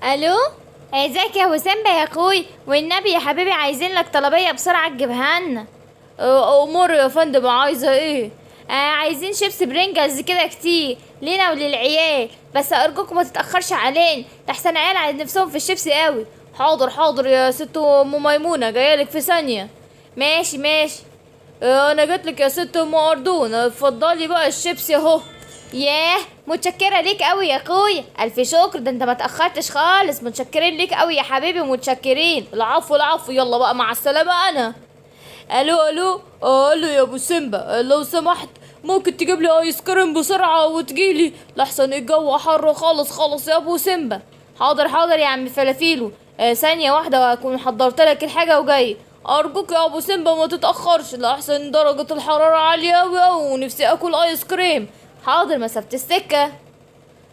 الو. ازيك يا وسام يا اخوي؟ والنبي يا حبيبي عايزين لك طلبيه بسرعه تجيبها لنا. امور يا فندم، عايزه ايه؟ عايزين شيبس برينجلز كده كتير لينا وللعيال، بس ارجوك ما تتاخرش علينا لحسن عيال عايز نفسهم في الشيبس قوي. حاضر حاضر يا ست ام ميمونه، جايلك في ثانيه. ماشي ماشي. انا جاتلك يا ست ام اردون، اتفضلي بقى الشيبسي اهو. ياه، متشكرة ليك قوي يا اخويا، الف شكر، ده انت ما تأخرتش خالص، متشكرين ليك قوي يا حبيبي، متشكرين. العفو العفو، يلا بقى مع السلامة. انا الو الو. الو يا ابو سيمبا، لو سمحت ممكن تجيب لي ايس كريم بسرعة وتجيلي لحسن الجو حر خالص خالص يا ابو سيمبا. حاضر حاضر يا عم فلافيلو. ثانية واحدة واكون حضرت لك الحاجة وجاي. ارجوك يا ابو سيمبا ما تتأخرش لحسن درجة الحرارة عالية اوي ونفسي اكل ايس كريم. حاضر، مسافة السكة.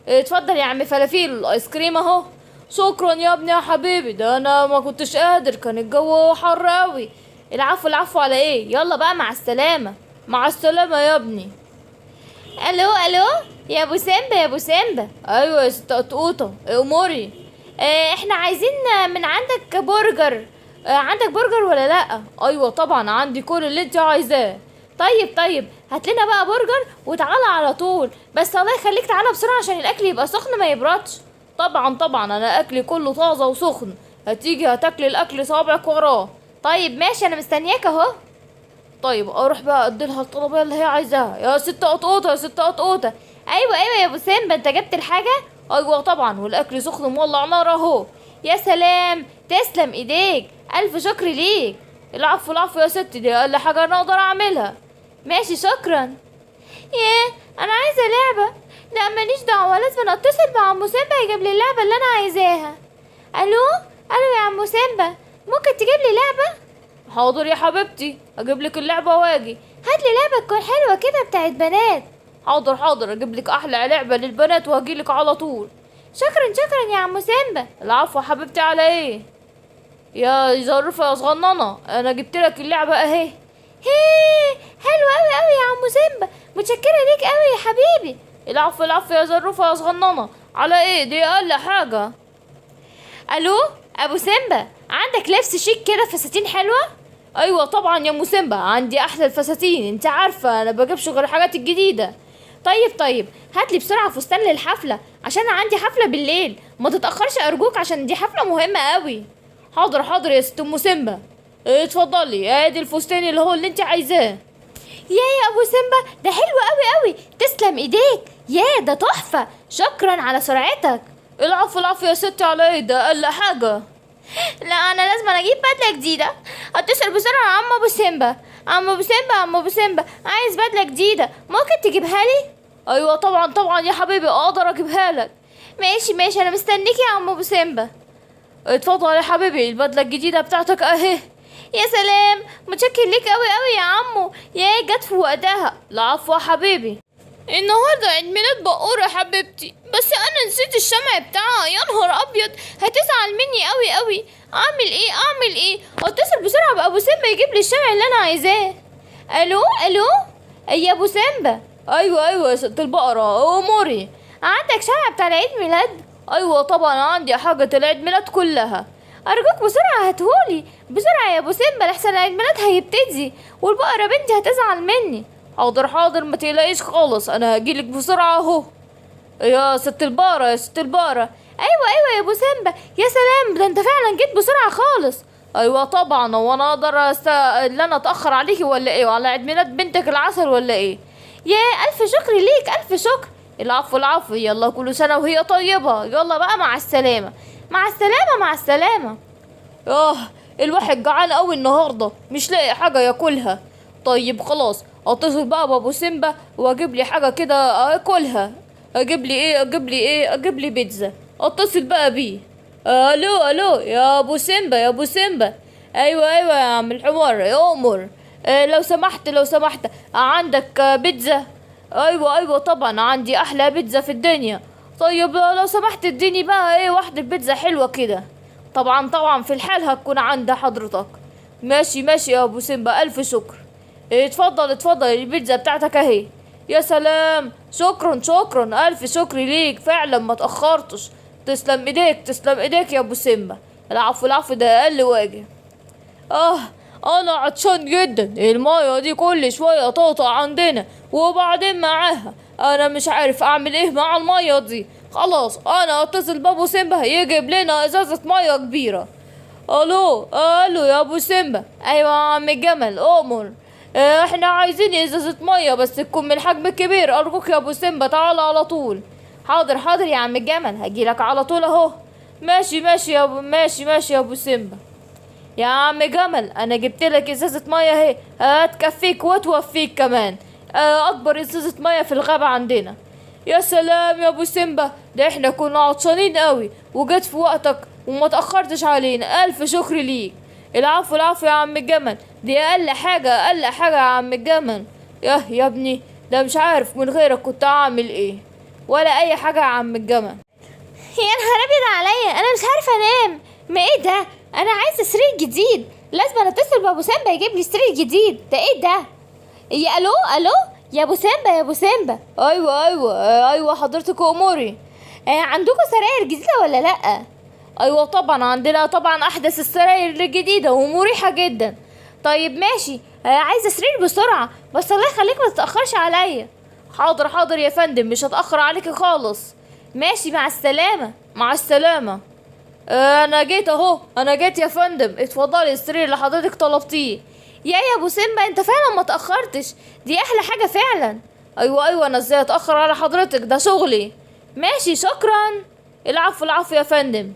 اتفضل يا عم فلافيل، الايس كريم اهو. شكرا يا ابني يا حبيبي، ده انا ما كنتش قادر، كان الجو حر اوي. العفو العفو، على ايه؟ يلا بقى مع السلامة. مع السلامة يا ابني. الو الو. يا ابو سيمبا يا ابو سيمبا. ايوه يا ست قطوطة، اموري. احنا عايزين من عندك برجر. عندك برجر ولا لا؟ ايوه طبعا عندي كل اللي انت عايزاه. طيب طيب، هات لنا بقى برجر وتعالى على طول، بس الله يخليك تعالى بسرعة عشان الاكل يبقى سخن ما يبردش. طبعا طبعا، انا اكلي كله طازة وسخن. هتيجي هتاكلي الاكل صابعك وراه. طيب ماشي، انا مستنياك اهو. طيب اروح بقى اديلها الطلبيه اللي هي عايزاها. يا ست قطوطه يا ست قطوطه. ايوه ايوه يا ابو سيمبا، انت جبت الحاجه؟ ايوه طبعا، والاكل سخن مولع نار اهو. يا سلام، تسلم ايديك، الف شكر ليك. العفو العفو يا ستي، دي اقل حاجه انا اقدر اعملها. ماشي شكرا. ياه، انا عايزه لعبه. لا ماليش دعوه، لازم اتصل بعمو سيمبا يجيب لي اللعبه اللي انا عايزاها. الو. الو يا عمو سيمبا، ممكن تجيب لي لعبه؟ حاضر يا حبيبتي، اجيب لك اللعبه واجي. هات لي لعبه تكون حلوه كده بتاعت بنات. حاضر حاضر، اجيب لك احلى لعبه للبنات واجيلك على طول. شكرا شكرا يا عمو سيمبا. العفو يا حبيبتي، على ايه؟ يا ظريفه يا صغننه، انا جبت لك اللعبه اهي. هي حلوه قوي قوي يا عمو سيمبا، متشكره ليك قوي يا حبيبي. العفو العفو يا ظريفه يا صغننه، على ايه؟ دي اقل حاجه. الو. ابو سيمبا، عندك لبس شيك كده، فساتين حلوه؟ ايوه طبعا يا ام سيمبا، عندي احلى الفساتين، انت عارفه انا بجيبش غير الحاجات الجديده. طيب طيب، هات لي بسرعه فستان للحفله عشان انا عندي حفله بالليل، ما تتاخرش ارجوك عشان دي حفله مهمه قوي. حاضر حاضر يا ست ام سيمبا. اتفضلي، ادي الفستان اللي هو اللي انت عايزاه. يا ابو سيمبا، ده حلو قوي قوي، تسلم ايديك. يا ده تحفه، شكرا على سرعتك. العفو العفو يا ستي، على ايه؟ ده اقل حاجه. لا انا لازم اجيب بدله جديده، اتصل بسرعه يا عم ابو سيمبا. عم ابو سيمبا، عم ابو سيمبا، عايز بدله جديده، ممكن تجيبها لي؟ ايوه طبعا طبعا يا حبيبي، اقدر اجيبها لك. ماشي ماشي، انا مستنيك يا عم ابو سيمبا. اتفضل يا حبيبي، البدله الجديده بتاعتك اهي. يا سلام، متشكر ليك قوي قوي يا عمو، يا جت في وقتها. العفو يا حبيبي. النهارده عيد ميلاد بقورة يا حبيبتي، بس انا نسيت الشمع بتاعها، يا نهار ابيض، هتزعل مني قوي قوي. اعمل ايه اعمل ايه؟ اتصل بسرعه بابو سيمبا يجيب لي الشمع اللي انا عايزاه. الو الو. يا ابو سيمبا. ايوه ايوه يا ست البقره، اموري. عندك شمع بتاع العيد ميلاد؟ ايوه طبعا عندي حاجه العيد ميلاد كلها. ارجوك بسرعه هاتهولي بسرعه يا ابو سيمبا، لحسن العيد ميلاد هيبتدي والبقره بنتي هتزعل مني. حاضر حاضر، ما تقلقيش خالص، انا هجيلك بسرعه اهو. يا ست البقره يا ست البقره. ايوه ايوه يا ابو سيمبا، يا سلام، ده انت فعلا جيت بسرعه خالص. ايوه طبعا، هو انا اقدر اللي انا اتاخر عليكي ولا ايه؟ وعلى عيد ميلاد بنتك العسل ولا ايه؟ يا الف شكر ليك، الف شكر. العفو العفو، يلا كل سنه وهي طيبه، يلا بقى مع السلامه. مع السلامه مع السلامه. اه، الواحد جعان قوي النهارده، مش لاقي حاجه ياكلها. طيب خلاص، اتصل بقى بابو سيمبا واجيب لي حاجه كده اكلها. اجيب لي ايه؟ اجيب لي ايه؟ اجيب لي بيتزا. اتصل بقى بيه. الو الو يا ابو سيمبا، يا ابو سيمبا. ايوه ايوه يا عم الحمار، يا امر. لو سمحت لو سمحت، عندك بيتزا؟ ايوه ايوه طبعا، عندي احلى بيتزا في الدنيا. طيب لو سمحت اديني بقى ايه، واحده بيتزا حلوه كده. طبعا طبعا، في الحال هتكون عند حضرتك. ماشي ماشي يا ابو سيمبا، الف شكر. اتفضل اتفضل، البيتزا بتاعتك اهي. يا سلام، شكرا شكرا، الف شكر ليك، فعلا ما تاخرتش. تسلم ايديك تسلم ايديك يا ابو سيمبا. العفو العفو، ده اقل واجب. اه انا عطشان جدا، المايه دي كل شويه تقطع عندنا وبعدين معاها انا مش عارف اعمل ايه مع المايه دي. خلاص انا اتصل بابو سيمبا يجيب لنا ازازه مايه كبيره. الو الو يا ابو سيمبا. ايوه يا عم الجمل امر. احنا عايزين ازازه ميه بس تكون من الحجم الكبير، ارجوك يا ابو سيمبا تعال على طول. حاضر حاضر يا عم الجمل، هجيلك على طول اهو. ماشي ماشي يا ابو ماشي يا ابو سيمبا. يا عم جمل انا جبت لك ازازه ميه اهي، هتكفيك وتوفيك كمان. اكبر ازازه ميه في الغابه عندنا. يا سلام يا ابو سيمبا، ده احنا كنا عطشانين قوي وجيت في وقتك وما تاخرتش علينا، الف شكر ليك. العفو العفو يا عم الجمل، دي اقل حاجه اقل حاجه يا عم الجمل. يا ابني ده مش عارف من غيرك كنت اعمل ايه، ولا اي حاجه يا عم الجمل. يا نهار ابيض عليا، انا مش عارفه انام. ما ايه ده؟ انا عايزه سرير جديد، لازم أنا اتصل بابو سامبا يجيب لي سرير جديد. ده ايه ده؟ يا الو يا ابو سامبا يا ابو سامبا. ايوه حضرتك اموري. عندكم سراير جديده ولا لا؟ ايوه طبعا عندنا طبعا احدث السراير الجديده ومريحه جدا. طيب ماشي، عايزه سرير بسرعه، بس الله يخليك ما تتاخرش عليا. حاضر حاضر يا فندم، مش هتاخر عليكي خالص. ماشي، مع السلامه. مع السلامه. انا جيت اهو، انا جيت يا فندم، اتفضلي السرير اللي حضرتك طلبتيه. يا ابو سيمبا انت فعلا ما تاخرتش، دي احلى حاجه فعلا. ايوه انا ازاي اتاخر على حضرتك، ده شغلي. ماشي شكرا. العفو العفو يا فندم.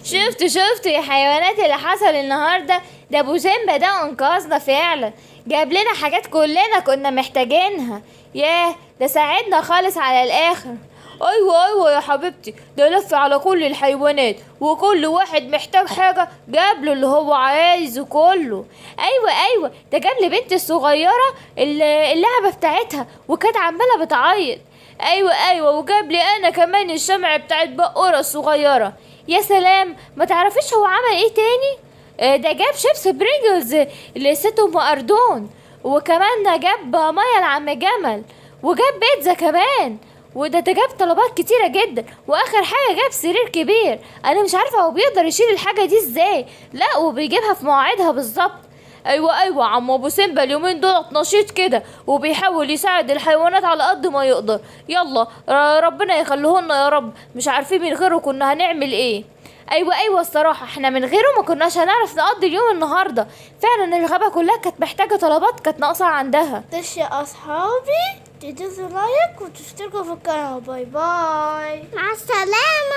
شفت يا حيوانات اللي حصل النهارده؟ ده ابو سيمبا ده انقذنا فعلا، جاب لنا حاجات كلنا كنا محتاجينها. ياه ده ساعدنا خالص على الاخر. ايوه يا حبيبتي، ده لف على كل الحيوانات وكل واحد محتاج حاجه جاب له اللي هو عايزه كله. ايوه ده جاب لي بنتي الصغيره اللعبه بتاعتها وكانت عماله بتعيط. ايوه وجاب لي انا كمان الشمع بتاعت بقوره الصغيره. يا سلام، ما تعرفيش هو عمل ايه تاني؟ ده جاب شيبس برينجلز لست ام اردون، وكمان جاب ميه لعم جمل، وجاب بيتزا كمان، وده جاب طلبات كتيرة جدا، واخر حاجة جاب سرير كبير. انا مش عارفة هو بيقدر يشيل الحاجة دي ازاي، لا وبيجيبها في مواعيدها بالظبط. ايوه عم ابو سيمبا اليومين دول نشيط كده وبيحاول يساعد الحيوانات على قد ما يقدر. يلا ربنا يخليهولنا يا رب، مش عارفين من غيره كنا هنعمل ايه. ايوه الصراحة احنا من غيره ما كناش هنعرف نقضي اليوم النهاردة. فعلا الغابة كلها كانت محتاجة طلبات كانت ناقصة عندها. يا اصحابي تدوسوا لايك وتشتركوا في القناة. باي باي، مع السلامة.